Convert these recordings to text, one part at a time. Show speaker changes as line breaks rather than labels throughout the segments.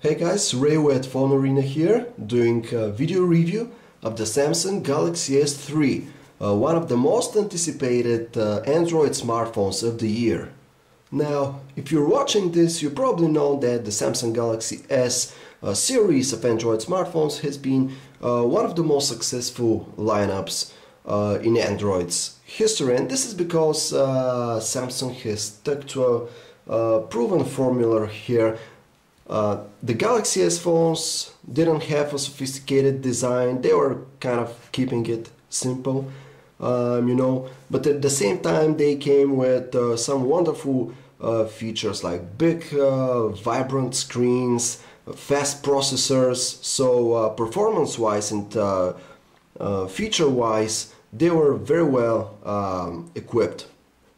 Hey guys, Ray at PhoneArena here, doing a video review of the Samsung Galaxy S3, one of the most anticipated Android smartphones of the year. Now, if you're watching this, you probably know that the Samsung Galaxy S series of Android smartphones has been one of the most successful lineups in Android's history, and this is because Samsung has stuck to a proven formula here. The Galaxy S phones didn't have a sophisticated design, they were kind of keeping it simple, but at the same time they came with some wonderful features like big vibrant screens, fast processors, so performance-wise and feature-wise they were very well equipped.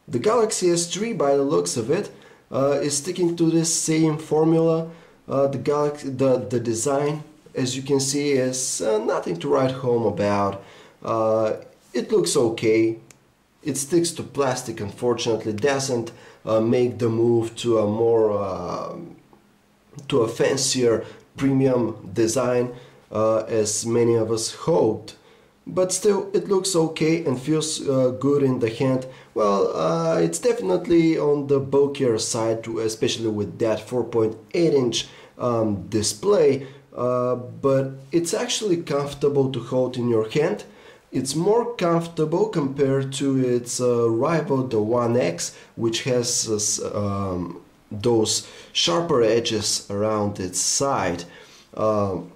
The Galaxy S3, by the looks of it, is sticking to this same formula. The design, as you can see, is nothing to write home about. It looks okay. It sticks to plastic, unfortunately, doesn't make the move to a more to a fancier premium design as many of us hoped. But still, it looks okay and feels good in the hand. Well, it's definitely on the bulkier side, especially with that 4.8-inch display, but it's actually comfortable to hold in your hand. It's more comfortable compared to its rival, the One X, which has those sharper edges around its side. And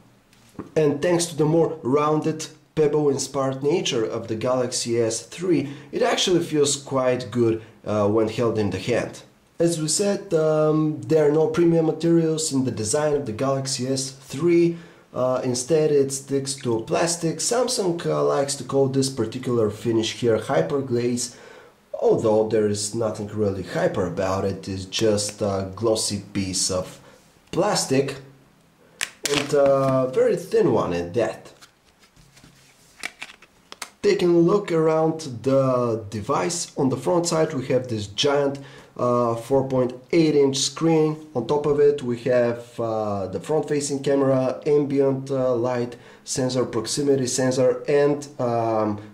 thanks to the more rounded pebble-inspired nature of the Galaxy S3, it actually feels quite good when held in the hand. As we said, there are no premium materials in the design of the Galaxy S3. Instead, it sticks to plastic. Samsung likes to call this particular finish here Hyper Glaze, although there is nothing really hyper about it. It's just a glossy piece of plastic, and a very thin one at that. Taking a look around the device, on the front side we have this giant 4.8-inch screen. On top of it we have the front-facing camera, ambient light sensor, proximity sensor, and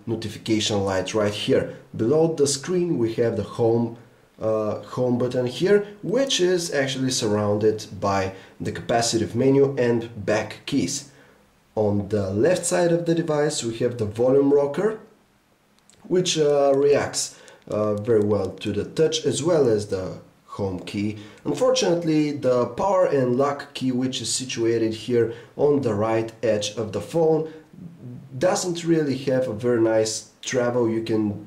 notification light right here. Below the screen we have the home button here, which is actually surrounded by the capacitive menu and back keys. On the left side of the device we have the volume rocker, which reacts very well to the touch, as well as the home key. Unfortunately, the power and lock key, which is situated here on the right edge of the phone, doesn't really have a very nice travel. You can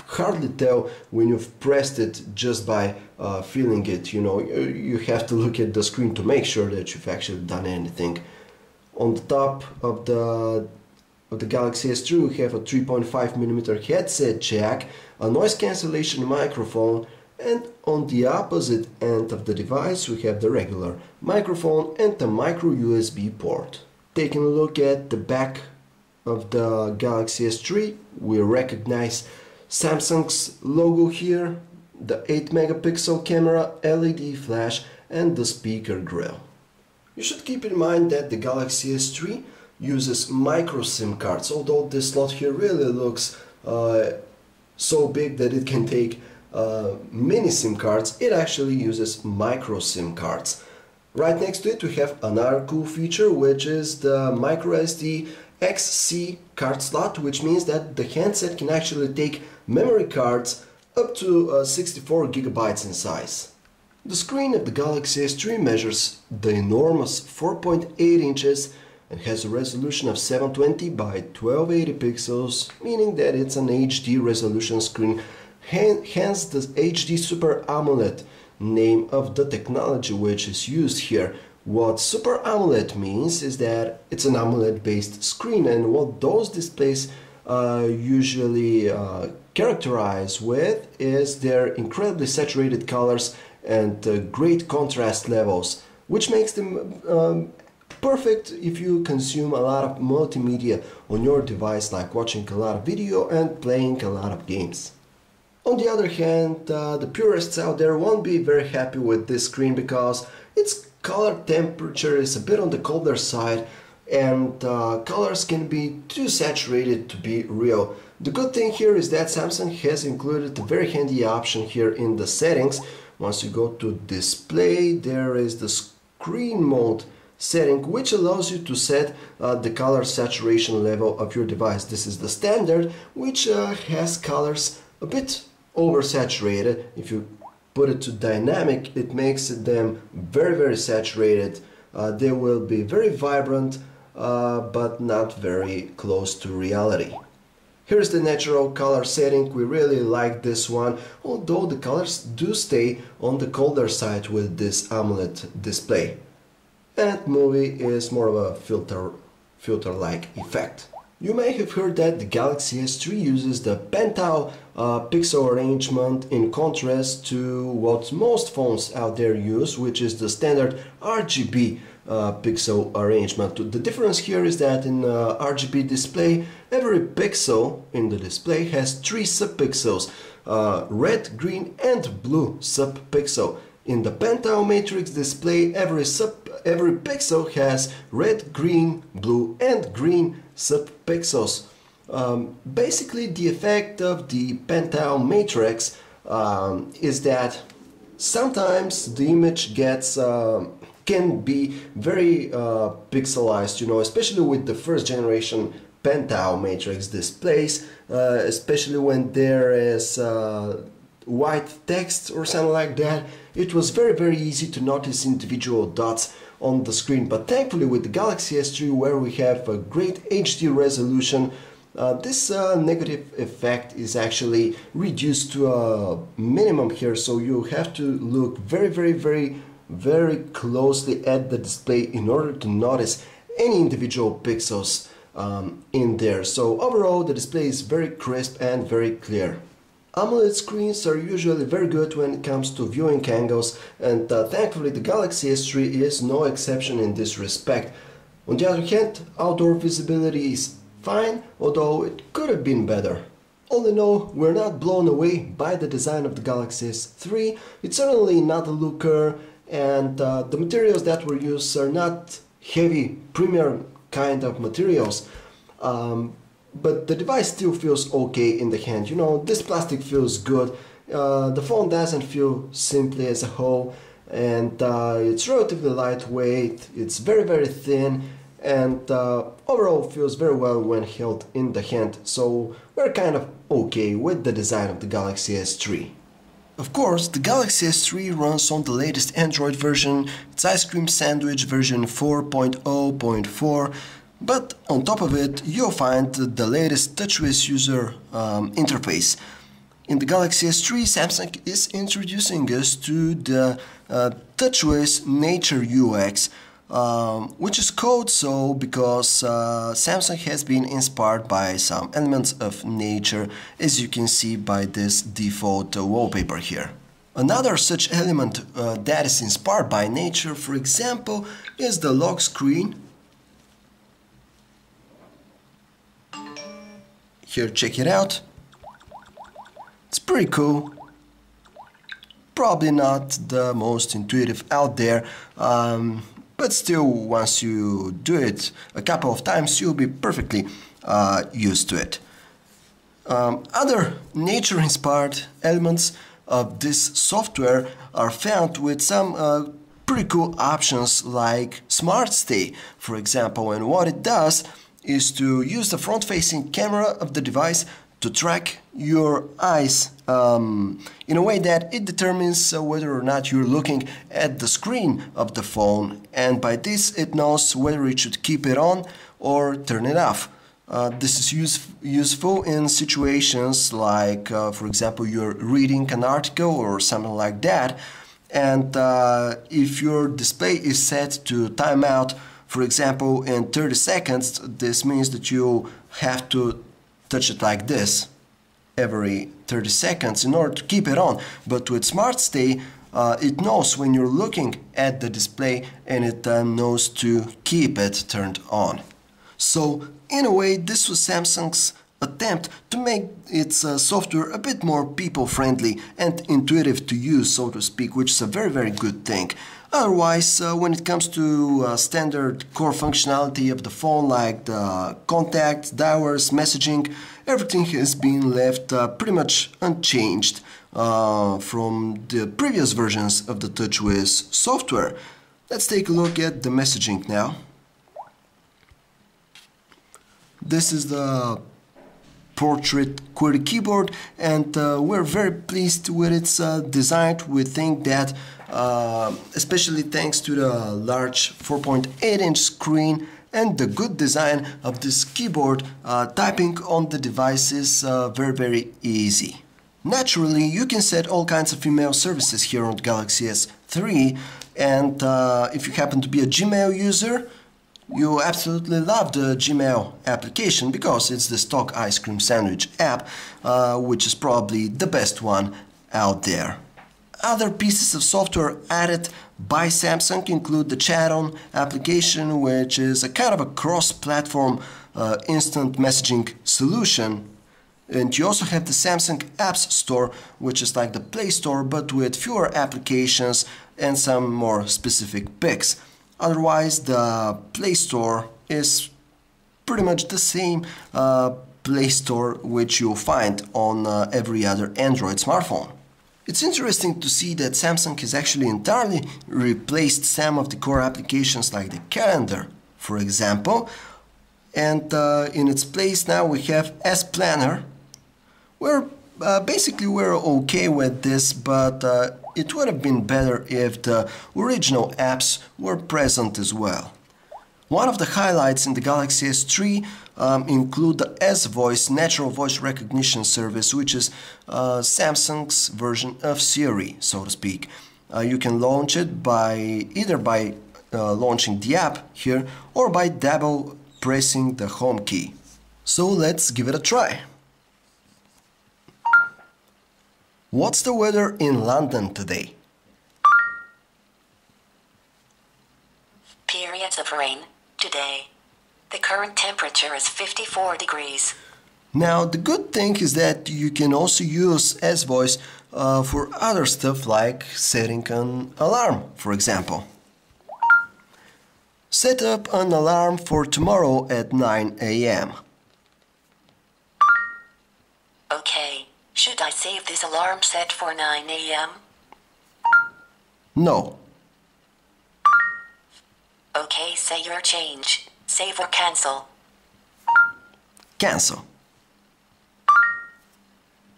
hardly tell when you've pressed it just by feeling it. You have to look at the screen to make sure that you've actually done anything. On the top of the Galaxy S3 we have a 3.5mm headset jack, a noise cancellation microphone, and on the opposite end of the device we have the regular microphone and the micro USB port. Taking a look at the back of the Galaxy S3, we recognize Samsung's logo here, the 8-megapixel camera, LED flash, and the speaker grill. You should keep in mind that the Galaxy S3 uses micro SIM cards, although this slot here really looks so big that it can take mini SIM cards. It actually uses micro SIM cards. Right next to it we have another cool feature, which is the micro SD XC card slot, which means that the handset can actually take memory cards up to 64 gigabytes in size. The screen of the Galaxy S3 measures the enormous 4.8 inches and has a resolution of 720 by 1280 pixels, meaning that it's an HD resolution screen, hence the HD Super AMOLED name of the technology which is used here. What Super AMOLED means is that it's an AMOLED-based screen, and what those displays usually characterize with is their incredibly saturated colors and great contrast levels, which makes them perfect if you consume a lot of multimedia on your device, like watching a lot of video and playing a lot of games. On the other hand, the purists out there won't be very happy with this screen because it's color temperature is a bit on the colder side, and colors can be too saturated to be real. The good thing here is that Samsung has included a very handy option here in the settings. Once you go to display, there is the screen mode setting, which allows you to set the color saturation level of your device. This is the standard, which has colors a bit oversaturated. If you put it to dynamic, it makes them very saturated. They will be very vibrant, but not very close to reality. Here's the natural color setting. We really like this one, although the colors do stay on the colder side with this AMOLED display. And movie is more of a filter-like effect. You may have heard that the Galaxy S3 uses the pentile pixel arrangement in contrast to what most phones out there use, which is the standard RGB pixel arrangement. The difference here is that in RGB display, every pixel in the display has 3 subpixels, red, green and blue subpixel. In the pentile matrix display, every pixel has red, green, blue and green subpixels. Basically, the effect of the pentile matrix is that sometimes the image gets can be very pixelized, you know, especially with the first generation pentile matrix displays, especially when there is white text or something like that. It was very easy to notice individual dots on the screen, but thankfully with the Galaxy S3, where we have a great HD resolution, this negative effect is actually reduced to a minimum here, so you have to look very closely at the display in order to notice any individual pixels in there. So overall the display is very crisp and very clear. AMOLED screens are usually very good when it comes to viewing angles, and thankfully the Galaxy S3 is no exception in this respect. On the other hand, outdoor visibility is fine, although it could have been better. All in all, we're not blown away by the design of the Galaxy S3. It's certainly not a looker, and the materials that were used are not heavy, premium kind of materials. But the device still feels okay in the hand. You know, this plastic feels good. The phone doesn't feel simply as a whole, and it's relatively lightweight. It's very thin, and overall feels very well when held in the hand. So we're kind of okay with the design of the Galaxy S3. Of course, the Galaxy S3 runs on the latest Android version. It's Ice Cream Sandwich version 4.0.4. But on top of it, you'll find the latest TouchWiz user interface. In the Galaxy S3, Samsung is introducing us to the TouchWiz Nature UX, which is called so because Samsung has been inspired by some elements of nature, as you can see by this default wallpaper here. Another such element that is inspired by nature, for example, is the lock screen. Here, check it out. It's pretty cool. Probably not the most intuitive out there, but still, once you do it a couple of times, you'll be perfectly used to it. Other nature-inspired elements of this software are found with some pretty cool options like Smart Stay, for example, and what it does is to use the front-facing camera of the device to track your eyes in a way that it determines whether or not you're looking at the screen of the phone, and by this it knows whether it should keep it on or turn it off. This is useful in situations like, for example, you're reading an article or something like that, and if your display is set to timeout, for example, in 30 seconds, this means that you have to touch it like this every 30 seconds in order to keep it on. But with Smart Stay, it knows when you're looking at the display, and it knows to keep it turned on. So, in a way, this was Samsung's attempt to make its software a bit more people-friendly and intuitive to use, so to speak, which is a very good thing. Otherwise, when it comes to standard core functionality of the phone, like the contacts, dialers, messaging, everything has been left pretty much unchanged from the previous versions of the TouchWiz software. Let's take a look at the messaging now. This is the portrait QWERTY keyboard, and we're very pleased with its design. We think that especially thanks to the large 4.8-inch screen and the good design of this keyboard, typing on the device is very easy. Naturally, you can set all kinds of email services here on Galaxy S3, and if you happen to be a Gmail user, you absolutely love the Gmail application because it's the stock ice cream sandwich app, which is probably the best one out there. Other pieces of software added by Samsung include the Chat-On application, which is a kind of a cross-platform instant messaging solution. And you also have the Samsung Apps Store, which is like the Play Store but with fewer applications and some more specific picks. Otherwise, the Play Store is pretty much the same Play Store which you'll find on every other Android smartphone. It's interesting to see that Samsung has actually entirely replaced some of the core applications like the calendar, for example, and in its place now we have S Planner. Basically we're okay with this, but it would have been better if the original apps were present as well. One of the highlights in the Galaxy S3 include the S-Voice natural voice recognition service, which is Samsung's version of Siri, so to speak. You can launch it either by launching the app here or by double pressing the home key. So let's give it a try. What's the weather in London today?
Periods of rain today. The current temperature is 54 degrees.
Now, the good thing is that you can also use S-Voice for other stuff like setting an alarm, for example. Set up an alarm for tomorrow at 9 a.m.
Okay. Should I save this alarm set for 9 a.m.?
No.
Okay, say your change. Save or cancel.
Cancel.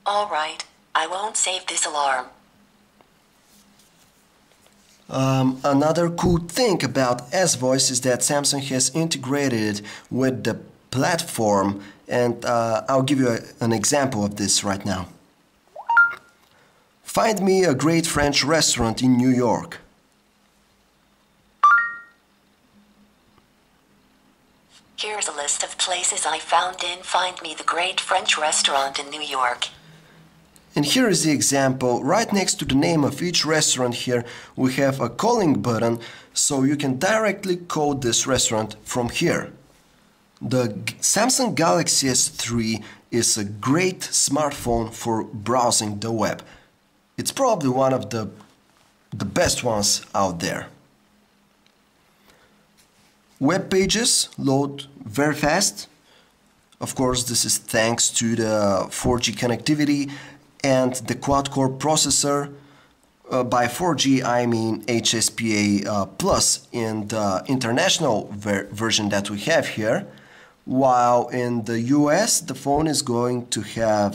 Alright, I won't save this alarm.
Another cool thing about S-Voice is that Samsung has integrated it with the platform, and I'll give you an example of this right now. Find me a great French restaurant in New York.
Here's a list of places I found in Find Me the Great French Restaurant in New York.
And here is the example. Right next to the name of each restaurant here, we have a calling button, so you can directly call this restaurant from here. The Samsung Galaxy S3 is a great smartphone for browsing the web. It's probably one of the best ones out there. Web pages load very fast. Of course, this is thanks to the 4G connectivity and the quad-core processor. By 4G, I mean HSPA Plus in the international version that we have here. While in the US, the phone is going to have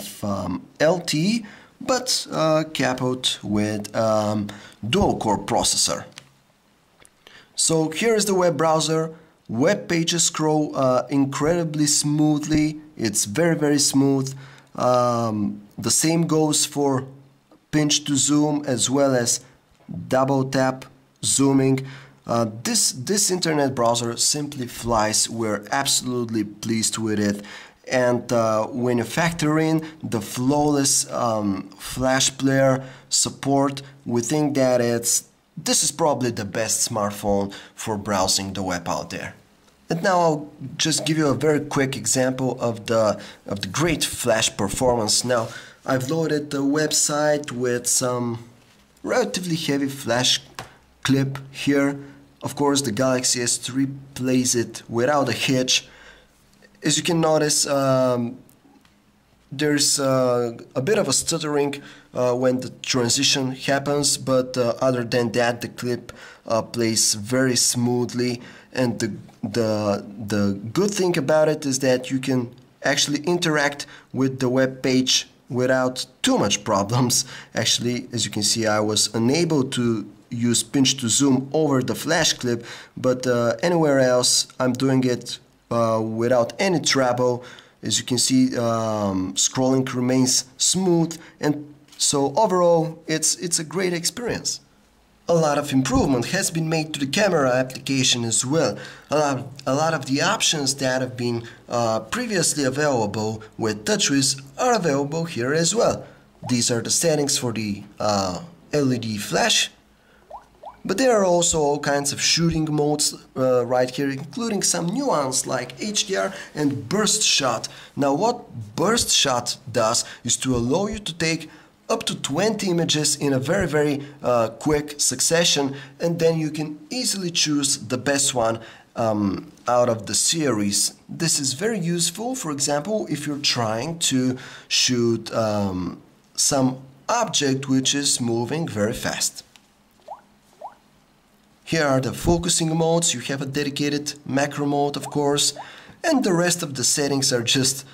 LTE, but coupled with dual-core processor. So here is the web browser. Web pages scroll incredibly smoothly. It's very smooth. The same goes for pinch to zoom as well as double tap zooming. This internet browser simply flies. We're absolutely pleased with it. And when you factor in the flawless Flash Player support, we think that this is probably the best smartphone for browsing the web out there. And now I'll just give you a very quick example of the great flash performance. Now I've loaded the website with some relatively heavy flash clip here. Of course, the Galaxy S3 plays it without a hitch. As you can notice, there's a bit of a stuttering when the transition happens, but other than that, the clip plays very smoothly. And the good thing about it is that you can actually interact with the web page without too much problems. Actually, as you can see, I was unable to use pinch to zoom over the flash clip, but anywhere else I'm doing it without any trouble. As you can see, scrolling remains smooth, and so overall it's a great experience. A lot of improvement has been made to the camera application as well. A lot of the options that have been previously available with TouchWiz are available here as well. These are the settings for the LED flash, but there are also all kinds of shooting modes right here, including some new ones like HDR and burst shot. Now what burst shot does is to allow you to take up to 20 images in a very quick succession, and then you can easily choose the best one out of the series. This is very useful, for example, if you're trying to shoot some object which is moving very fast. Here are the focusing modes. You have a dedicated macro mode, of course, and the rest of the settings are just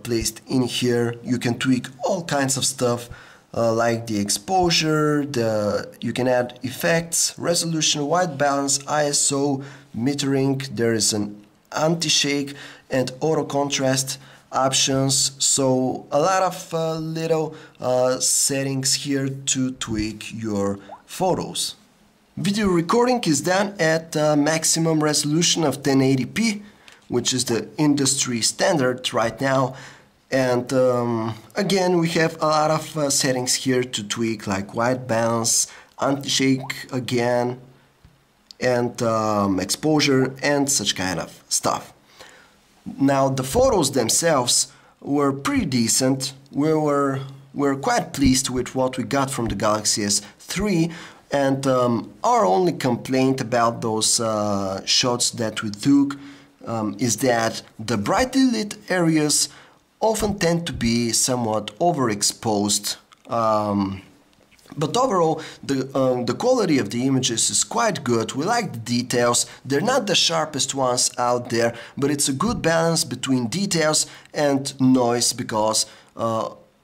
placed in here. You can tweak all kinds of stuff like the exposure, you can add effects, resolution, white balance, ISO, metering. There is an anti-shake and auto contrast options, so a lot of little settings here to tweak your photos. Video recording is done at maximum resolution of 1080p, which is the industry standard right now. And again, we have a lot of settings here to tweak, like white balance, anti-shake again, and exposure and such kind of stuff. Now the photos themselves were pretty decent. We're quite pleased with what we got from the Galaxy S3. And our only complaint about those shots that we took is that the brightly lit areas often tend to be somewhat overexposed. But overall, the quality of the images is quite good. We like the details. They're not the sharpest ones out there, but it's a good balance between details and noise, because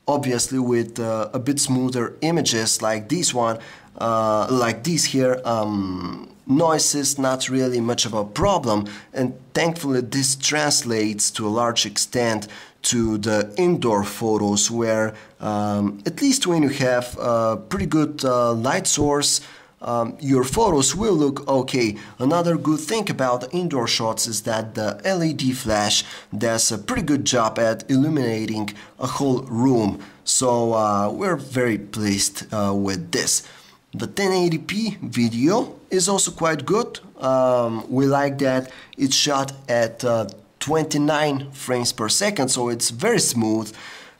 obviously with a bit smoother images like this one, like these here, noise is not really much of a problem, and thankfully this translates to a large extent to the indoor photos, where at least when you have a pretty good light source, your photos will look okay. Another good thing about indoor shots is that the LED flash does a pretty good job at illuminating a whole room, so we're very pleased with this. The 1080p video is also quite good. We like that it's shot at 29 frames per second, so it's very smooth.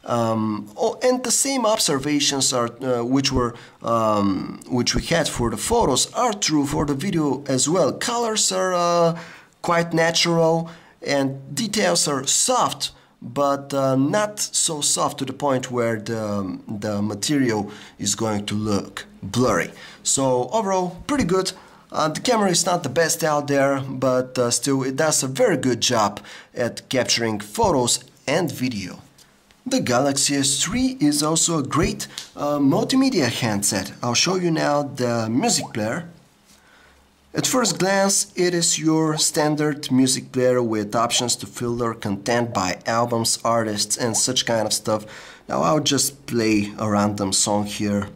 And the same observations are which we had for the photos are true for the video as well. Colors are quite natural, and details are soft, but not so soft to the point where the material is going to look blurry. So overall, pretty good. The camera is not the best out there, but still it does a very good job at capturing photos and video. The Galaxy S3 is also a great multimedia handset. I'll show you now the music player. At first glance, it is your standard music player with options to filter content by albums, artists, and such kind of stuff. Now I'll just play a random song here.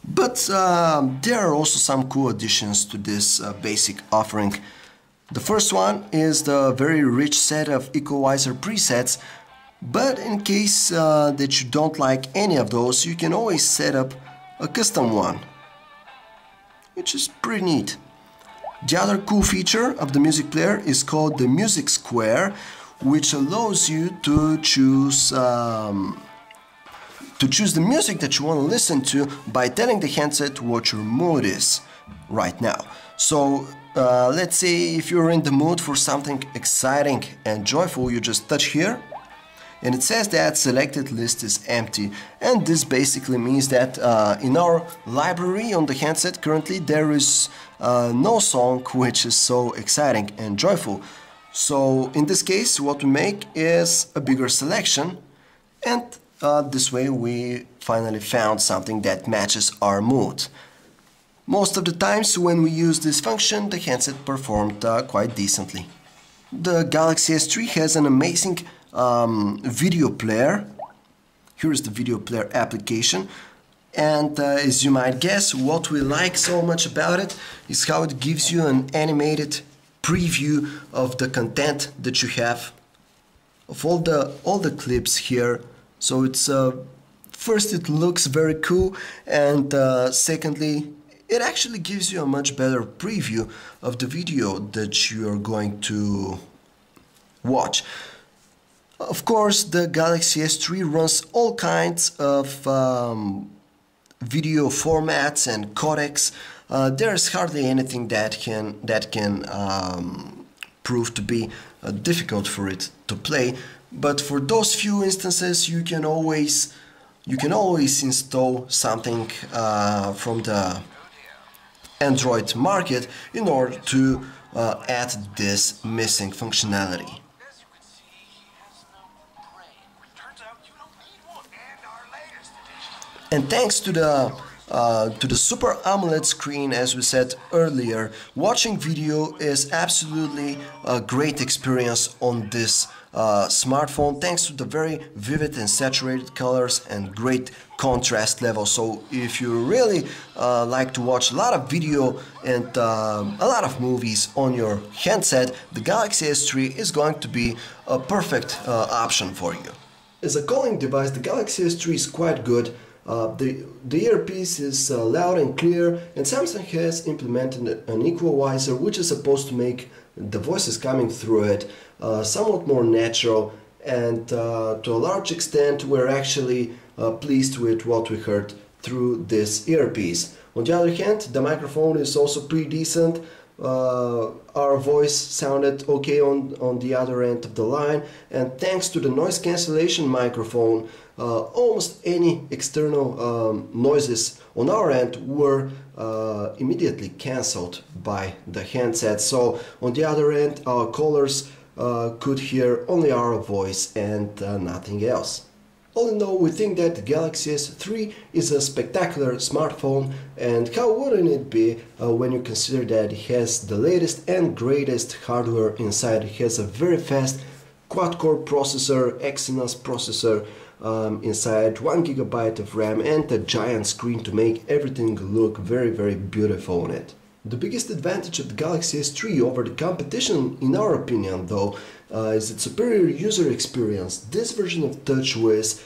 But there are also some cool additions to this basic offering. The first one is the very rich set of equalizer presets, but in case that you don't like any of those, you can always set up a custom one, which is pretty neat. The other cool feature of the music player is called the Music Square, which allows you to choose to choose the music that you want to listen to by telling the handset what your mood is right now. So let's say if you're in the mood for something exciting and joyful, you just touch here and it says that selected list is empty, and this basically means that in our library on the handset currently there is no song which is so exciting and joyful. So in this case what we make is a bigger selection, and this way we finally found something that matches our mood. Most of the times when we use this function, the handset performed quite decently. The Galaxy S3 has an amazing video player. Here is the video player application, and as you might guess, what we like so much about it is how it gives you an animated preview of the content that you have, of all the clips here. So it's first, it looks very cool, and secondly, it actually gives you a much better preview of the video that you are going to watch. Of course, the Galaxy S3 runs all kinds of video formats and codecs. There's hardly anything that can prove to be difficult for it to play. But for those few instances, you can always install something from the Android market in order to add this missing functionality. And thanks to the Super AMOLED screen, as we said earlier, watching video is absolutely a great experience on this smartphone, thanks to the very vivid and saturated colors and great contrast level. So if you really like to watch a lot of video and a lot of movies on your handset, the Galaxy S3 is going to be a perfect option for you. As a calling device, the Galaxy S3 is quite good. The earpiece is loud and clear, and Samsung has implemented an equalizer which is supposed to make the voices coming through it somewhat more natural, and to a large extent we're actually pleased with what we heard through this earpiece. On the other hand, the microphone is also pretty decent. Our voice sounded okay on the other end of the line, and thanks to the noise cancellation microphone, almost any external noises on our end were immediately cancelled by the handset. So on the other end, our callers could hear only our voice and nothing else. All in all, we think that the Galaxy S3 is a spectacular smartphone, and how wouldn't it be when you consider that it has the latest and greatest hardware inside. It has a very fast quad-core processor, Exynos processor inside, 1 GB of RAM, and a giant screen to make everything look very, very beautiful on it. The biggest advantage of the Galaxy S3 over the competition, in our opinion though, is its superior user experience. This version of TouchWiz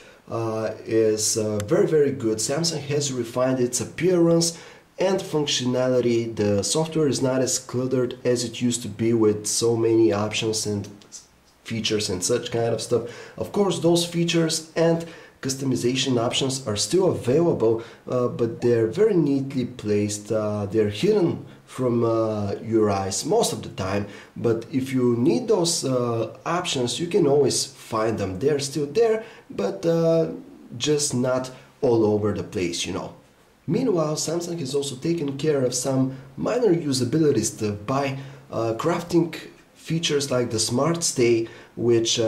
is very, very good. Samsung has refined its appearance and functionality. The software is not as cluttered as it used to be with so many options and features and such kind of stuff. Of course, those features and customization options are still available, but they're very neatly placed. They're hidden from your eyes most of the time, but if you need those options, you can always find them. They're still there, but just not all over the place, you know. Meanwhile, Samsung has also taken care of some minor usabilities by crafting features like the Smart Stay, which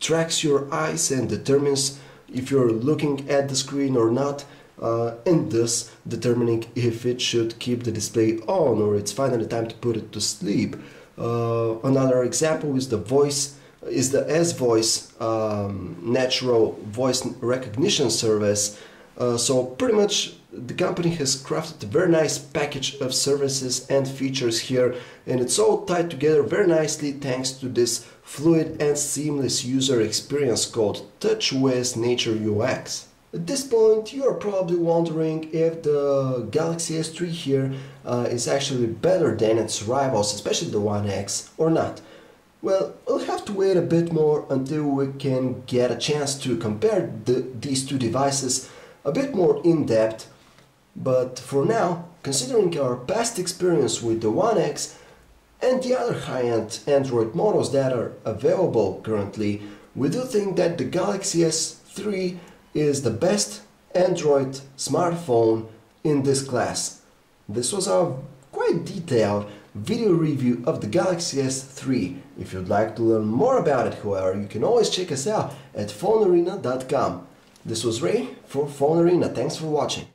tracks your eyes and determines if you're looking at the screen or not, and thus determining if it should keep the display on or it's finally time to put it to sleep. Another example is the S-Voice natural voice recognition service. So pretty much the company has crafted a very nice package of services and features here, and it's all tied together very nicely thanks to this fluid and seamless user experience called TouchWiz Nature UX. At this point, you are probably wondering if the Galaxy S3 here is actually better than its rivals, especially the One X, or not. Well, we'll have to wait a bit more until we can get a chance to compare these two devices a bit more in depth. But for now, considering our past experience with the One X and the other high-end Android models that are available currently, we do think that the Galaxy S3 is the best Android smartphone in this class. This was a quite detailed video review of the Galaxy S3. If you'd like to learn more about it, however, you can always check us out at PhoneArena.com. This was Ray for PhoneArena. Thanks for watching.